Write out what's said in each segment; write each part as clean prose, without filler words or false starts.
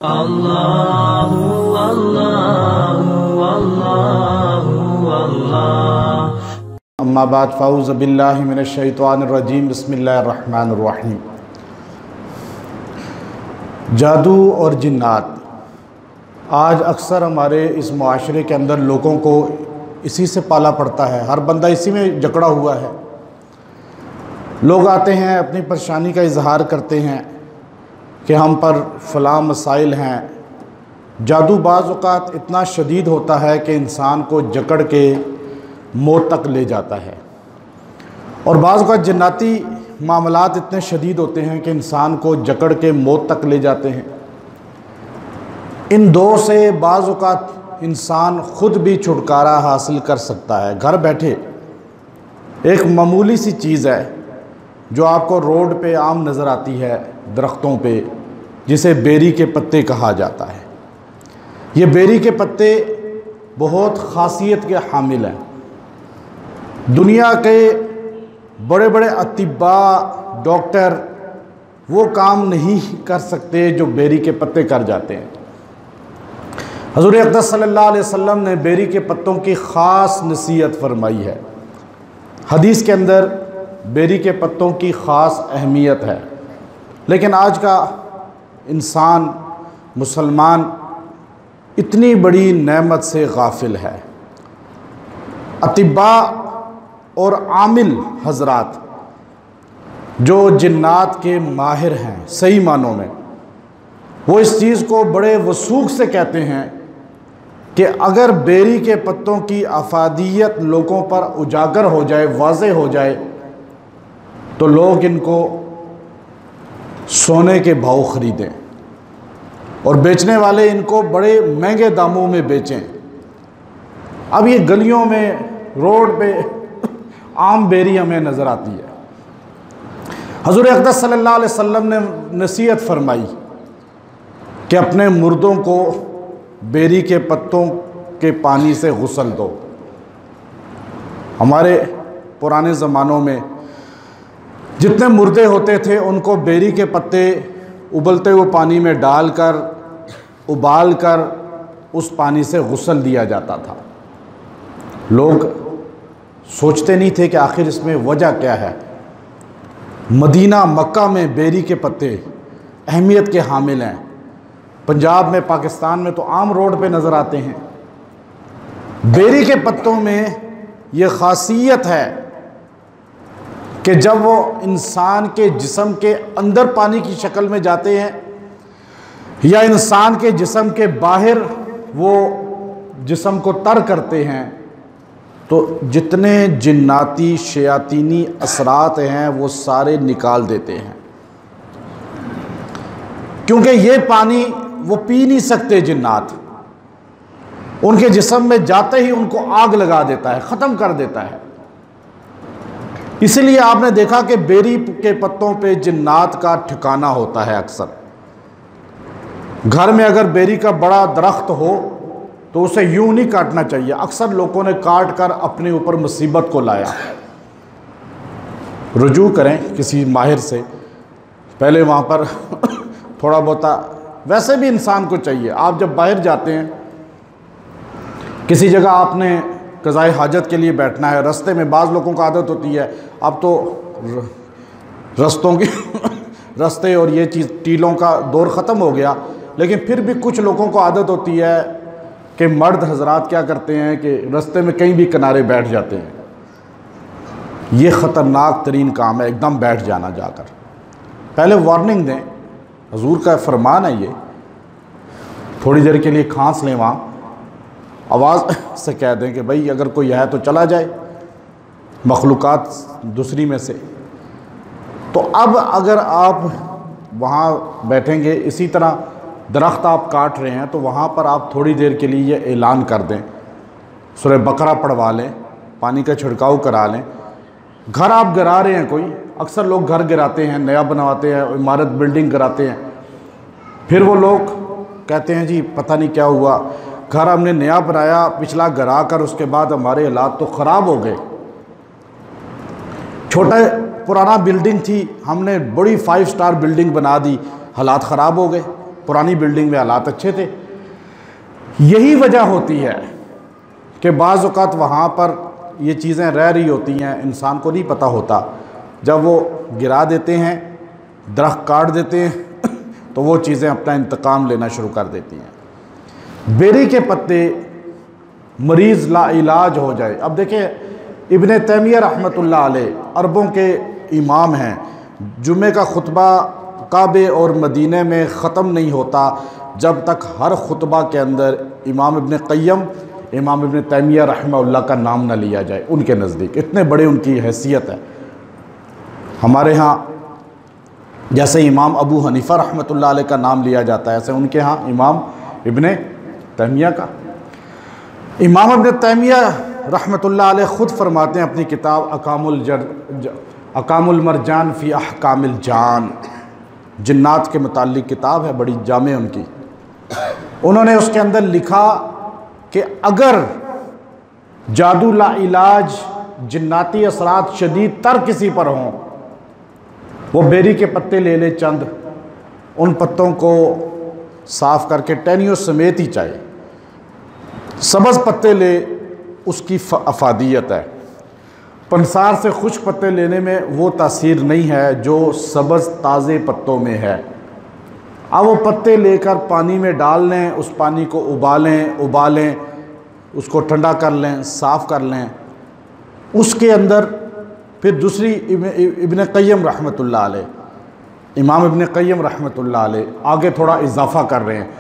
اللہ اللہ اللہ اللہ۔ اما بعد فاعوذ باللہ من الشیطان الرجیم، بسم اللہ الرحمن الرحیم۔ جادو اور جنات آج اکثر ہمارے اس معاشرے کے اندر لوگوں کو اسی سے پالا پڑتا ہے، ہر بندہ اسی میں جکڑا ہوا ہے۔ لوگ آتے ہیں، اپنی پریشانی کا اظہار کرتے ہیں کہ ہم پر فلاں مسائل ہیں۔ جادو بعض اوقات اتنا شدید ہوتا ہے کہ انسان کو جکڑ کے موت تک لے جاتا ہے، اور بعض اوقات جناتی معاملات اتنے شدید ہوتے ہیں کہ انسان کو جکڑ کے موت تک لے جاتے ہیں۔ ان دو سے بعض اوقات انسان خود بھی چھٹکارا حاصل کر سکتا ہے۔ گھر بیٹھے ایک معمولی سی چیز ہے جو آپ کو روڈ پہ عام نظر آتی ہے، درختوں پہ، جسے بیری کے پتے کہا جاتا ہے۔ یہ بیری کے پتے بہت خاصیت کے حامل ہیں۔ دنیا کے بڑے بڑے اطباء، ڈاکٹر وہ کام نہیں کر سکتے جو بیری کے پتے کر جاتے ہیں۔ حضور اقدس صلی اللہ علیہ وسلم نے بیری کے پتوں کی خاص نصیحت فرمائی ہے۔ حدیث کے اندر بیری کے پتوں کی خاص اہمیت ہے، لیکن آج کا انسان مسلمان اتنی بڑی نعمت سے غافل ہے۔ اطباء اور عامل حضرات جو جنات کے ماہر ہیں صحیح معنوں میں، وہ اس چیز کو بڑے وثوق سے کہتے ہیں کہ اگر بیری کے پتوں کی افادیت لوگوں پر اجاگر ہو جائے، واضح ہو جائے، تو لوگ ان کو سونے کے بھاؤ خریدیں اور بیچنے والے ان کو بڑے مہنگے داموں میں بیچیں۔ اب یہ گلیوں میں، روڈ پہ عام بیری ہمیں نظر آتی ہے۔ حضور اقدس صلی اللہ علیہ وسلم نے نصیحت فرمائی کہ اپنے مردوں کو بیری کے پتوں کے پانی سے غسل دو۔ ہمارے پرانے زمانوں میں جتنے مردے ہوتے تھے ان کو بیری کے پتے ابلتے ہوئے پانی میں ڈال کر، ابال کر اس پانی سے غسل دیا جاتا تھا۔ لوگ سوچتے نہیں تھے کہ آخر اس میں وجہ کیا ہے۔ مدینہ، مکہ میں بیری کے پتے اہمیت کے حامل ہیں۔ پنجاب میں، پاکستان میں تو عام روڈ پہ نظر آتے ہیں۔ بیری کے پتوں میں یہ خاصیت ہے کہ جب وہ انسان کے جسم کے اندر پانی کی شکل میں جاتے ہیں یا انسان کے جسم کے باہر وہ جسم کو تر کرتے ہیں، تو جتنے جناتی شیاطینی اثرات ہیں وہ سارے نکال دیتے ہیں، کیونکہ یہ پانی وہ پی نہیں سکتے جنات۔ ان کے جسم میں جاتے ہی ان کو آگ لگا دیتا ہے، ختم کر دیتا ہے۔ اسی لیے آپ نے دیکھا کہ بیری کے پتوں پہ جنات کا ٹھکانہ ہوتا ہے۔ اکثر گھر میں اگر بیری کا بڑا درخت ہو تو اسے یوں نہیں کاٹنا چاہیے، اکثر لوگوں نے کاٹ کر اپنے اوپر مصیبت کو لایا۔ رجوع کریں کسی ماہر سے، پہلے وہاں پر تھوڑا بہتا، ویسے بھی انسان کو چاہیے، آپ جب باہر جاتے ہیں، کسی جگہ آپ نے قضائے حاجت کے لیے بیٹھنا ہے، رستے میں بعض لوگوں کو عادت ہوتی ہے، اب تو رستے اور یہ چیز ٹیلوں کا دور ختم ہو گیا، لیکن پھر بھی کچھ لوگوں کو عادت ہوتی ہے کہ مرد حضرات کیا کرتے ہیں کہ رستے میں کہیں بھی کنارے بیٹھ جاتے ہیں۔ یہ خطرناک ترین کام ہے، ایک دم بیٹھ جانا جا کر۔ پہلے وارننگ دیں، حضور کا فرمان ہے یہ، تھوڑی دیر کے لیے کھانس لیں، وہاں آواز سے کہہ دیں کہ بھئی اگر کوئی ہے تو چلا جائے، مخلوقات دوسری میں سے۔ تو اب اگر آپ وہاں بیٹھیں گے، اسی طرح درخت آپ کاٹ رہے ہیں، تو وہاں پر آپ تھوڑی دیر کے لیے یہ اعلان کر دیں، سورہ بقرہ پڑھوا لیں، پانی کا چھڑکاؤ کرا لیں۔ گھر آپ گرا رہے ہیں، کوئی اکثر لوگ گھر گراتے ہیں، نیا بنواتے ہیں، عمارت بلڈنگ کراتے ہیں، پھر وہ لوگ کہتے ہیں جی پتہ نہیں کیا ہوا، گھر ہم نے نیا بنایا، پچھلا گرا کر اس کے بعد ہمارے حالات تو خراب ہو گئے۔ چھوٹا پرانا بلڈنگ تھی، ہم نے بڑی 5 سٹار بلڈنگ بنا دی، حالات خراب ہو گئے۔ پرانی بلڈنگ میں حالات اچھے تھے۔ یہی وجہ ہوتی ہے کہ بعض اوقات وہاں پر یہ چیزیں رہ رہی ہوتی ہیں، انسان کو نہیں پتہ ہوتا، جب وہ گرا دیتے ہیں، درخت کاٹ دیتے ہیں تو وہ چیزیں اپنا انتقام لینا شروع کر دیتی ہیں۔ بیری کے پتے مریض لا علاج ہو جائے۔ اب دیکھیں ابن تیمیہ رحمۃ اللہ علیہ عربوں کے امام ہیں، جمعہ کا خطبہ کعبے اور مدینہ میں ختم نہیں ہوتا جب تک ہر خطبہ کے اندر امام ابن قیم، امام ابن تیمیہ رحمہ اللہ کا نام نہ لیا جائے۔ ان کے نزدیک اتنے بڑے ان کی حیثیت ہے۔ ہمارے ہاں جیسے امام ابو حنیفہ رحمۃ اللہ علیہ کا نام لیا جاتا ہے، ایسے ان کے ہاں امام ابن تیمیہ کا۔ امام ابن تیمیہ رحمۃ اللہ علیہ خود فرماتے ہیں اپنی کتاب اقام المرجان فی احکام الجان، جنات کے متعلق کتاب ہے، بڑی جامع ان کی۔ انہوں نے اس کے اندر لکھا کہ اگر جادو لا علاج جناتی اثرات شدید تر کسی پر ہوں، وہ بیری کے پتے لے لے چند، ان پتوں کو صاف کر کے ٹہنیوں سمیت ہی چاہیے، سبز پتے لے، اس کی افادیت ہے۔ پنسار سے خشک پتے لینے میں وہ تاثیر نہیں ہے جو سبز تازے پتوں میں ہے۔ اب وہ پتے لے کر پانی میں ڈال لیں، اس پانی کو ابالیں، اس کو ٹھنڈا کر لیں، صاف کر لیں۔ اس کے اندر پھر دوسری ابن قیم رحمۃ اللہ علیہ، امام ابن قیم رحمۃ اللہ علیہ آگے تھوڑا اضافہ کر رہے ہیں۔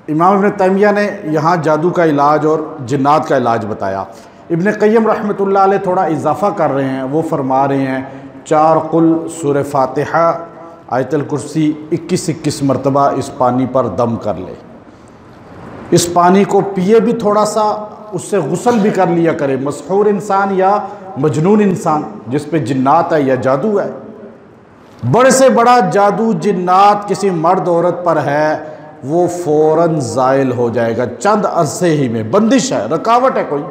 امام ابن تیمیہ نے یہاں جادو کا علاج اور جنات کا علاج بتایا، ابن قیم رحمۃ اللہ علیہ تھوڑا اضافہ کر رہے ہیں، وہ فرما رہے ہیں 4 قل، سورہ فاتحہ، آیت الکرسی 21 مرتبہ اس پانی پر دم کر لے، اس پانی کو پیے بھی تھوڑا سا، اس سے غسل بھی کر لیا کرے۔ مسحور انسان یا مجنون انسان جس پہ جنات ہے یا جادو ہے، بڑے سے بڑا جادو جنات کسی مرد عورت پر ہے، وہ فوراً زائل ہو جائے گا چند عرصے ہی میں۔ بندش ہے، رکاوٹ ہے، کوئی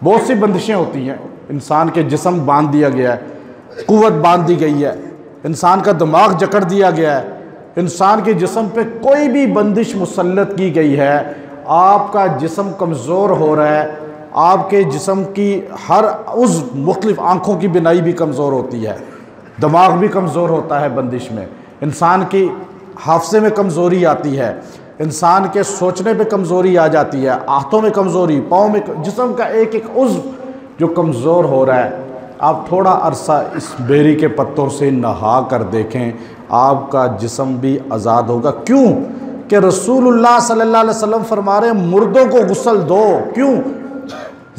بہت سی بندشیں ہوتی ہیں، انسان کے جسم باندھ دیا گیا ہے، قوت باندھ دی گئی ہے، انسان کا دماغ جکڑ دیا گیا ہے، انسان کے جسم پہ کوئی بھی بندش مسلط کی گئی ہے، آپ کا جسم کمزور ہو رہا ہے، آپ کے جسم کی ہر عضو، مختلف آنکھوں کی بینائی بھی کمزور ہوتی ہے، دماغ بھی کمزور ہوتا ہے بندش میں، انسان کی حافظے میں کمزوری آتی ہے، انسان کے سوچنے پہ کمزوری آ جاتی ہے، ہاتھوں میں کمزوری، پاؤں میں، جسم کا ایک عضو جو کمزور ہو رہا ہے۔ آپ تھوڑا عرصہ اس بیری کے پتوں سے نہا کر دیکھیں، آپ کا جسم بھی آزاد ہوگا۔ کیوں کہ رسول اللہ صلی اللہ علیہ وسلم فرما رہے ہیں مردوں کو غسل دو، کیوں؟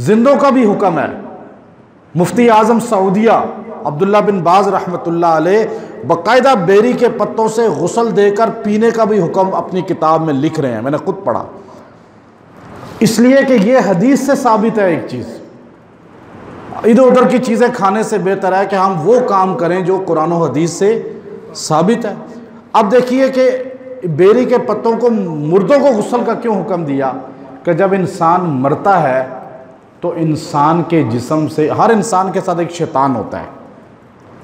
زندوں کا بھی حکم ہے۔ مفتی اعظم سعودیہ عبداللہ بن باز رحمۃ اللہ علیہ باقاعدہ بیری کے پتوں سے غسل دے کر پینے کا بھی حکم اپنی کتاب میں لکھ رہے ہیں، میں نے خود پڑھا، اس لیے کہ یہ حدیث سے ثابت ہے۔ ایک چیز ادھر ادھر کی چیزیں کھانے سے بہتر ہے کہ ہم وہ کام کریں جو قرآن و حدیث سے ثابت ہے۔ اب دیکھیے کہ بیری کے پتوں کو مردوں کو غسل کا کیوں حکم دیا؟ کہ جب انسان مرتا ہے تو انسان کے جسم سے، ہر انسان کے ساتھ ایک شیطان ہوتا ہے،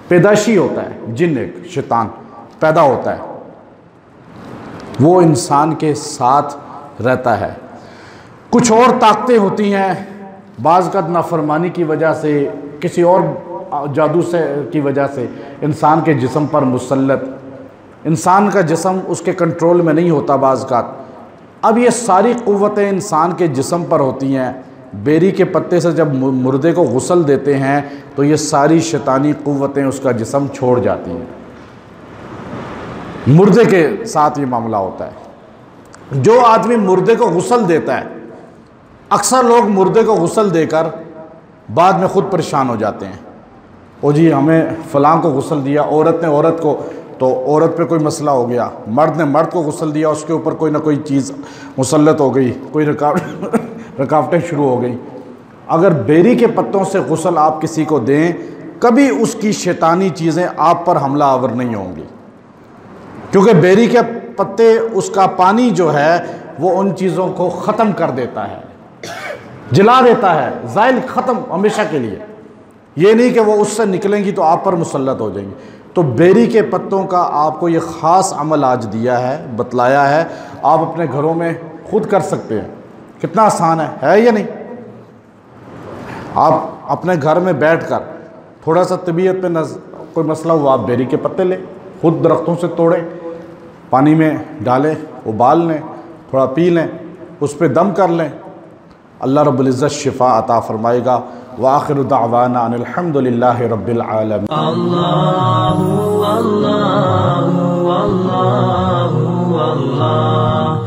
پیدائشی ہوتا ہے، جن ایک شیطان پیدا ہوتا ہے، وہ انسان کے ساتھ رہتا ہے۔ کچھ اور طاقتیں ہوتی ہیں، بعض کا نافرمانی کی وجہ سے، کسی اور جادو سے کی وجہ سے انسان کے جسم پر مسلط، انسان کا جسم اس کے کنٹرول میں نہیں ہوتا بعض کا۔ اب یہ ساری قوتیں انسان کے جسم پر ہوتی ہیں، بیری کے پتے سے جب مردے کو غسل دیتے ہیں تو یہ ساری شیطانی قوتیں اس کا جسم چھوڑ جاتی ہیں۔ مردے کے ساتھ یہ معاملہ ہوتا ہے۔ جو آدمی مردے کو غسل دیتا ہے، اکثر لوگ مردے کو غسل دے کر بعد میں خود پریشان ہو جاتے ہیں، او جی ہمیں فلاں کو غسل دیا، عورت نے عورت کو، تو عورت پہ کوئی مسئلہ ہو گیا، مرد نے مرد کو غسل دیا، اس کے اوپر کوئی نہ کوئی چیز مسلط ہو گئی، کوئی رکاوٹیں شروع ہو گئی۔ اگر بیری کے پتوں سے غسل آپ کسی کو دیں، کبھی اس کی شیطانی چیزیں آپ پر حملہ آور نہیں ہوں گی، کیونکہ بیری کے پتے، اس کا پانی جو ہے وہ ان چیزوں کو ختم کر دیتا ہے، جلا دیتا ہے، زائل، ختم ہمیشہ کے لیے۔ یہ نہیں کہ وہ اس سے نکلیں گی تو آپ پر مسلط ہو جائیں گی۔ تو بیری کے پتوں کا آپ کو یہ خاص عمل آج دیا ہے، بتلایا ہے، آپ اپنے گھروں میں خود کر سکتے ہیں۔ کتنا آسان ہے یا نہیں؟ آپ اپنے گھر میں بیٹھ کر تھوڑا سا طبیعت پہ کوئی مسئلہ ہوا، آپ بیری کے پتے لیں، خود درختوں سے توڑیں، پانی میں ڈالیں، ابال لیں، تھوڑا پی لیں، اس پہ دم کر لیں، اللہ رب العزت شفا عطا فرمائے گا۔ وآخر دعوانا ان الحمد للہ رب العالمین۔ اللہ اللہ اللہ اللہ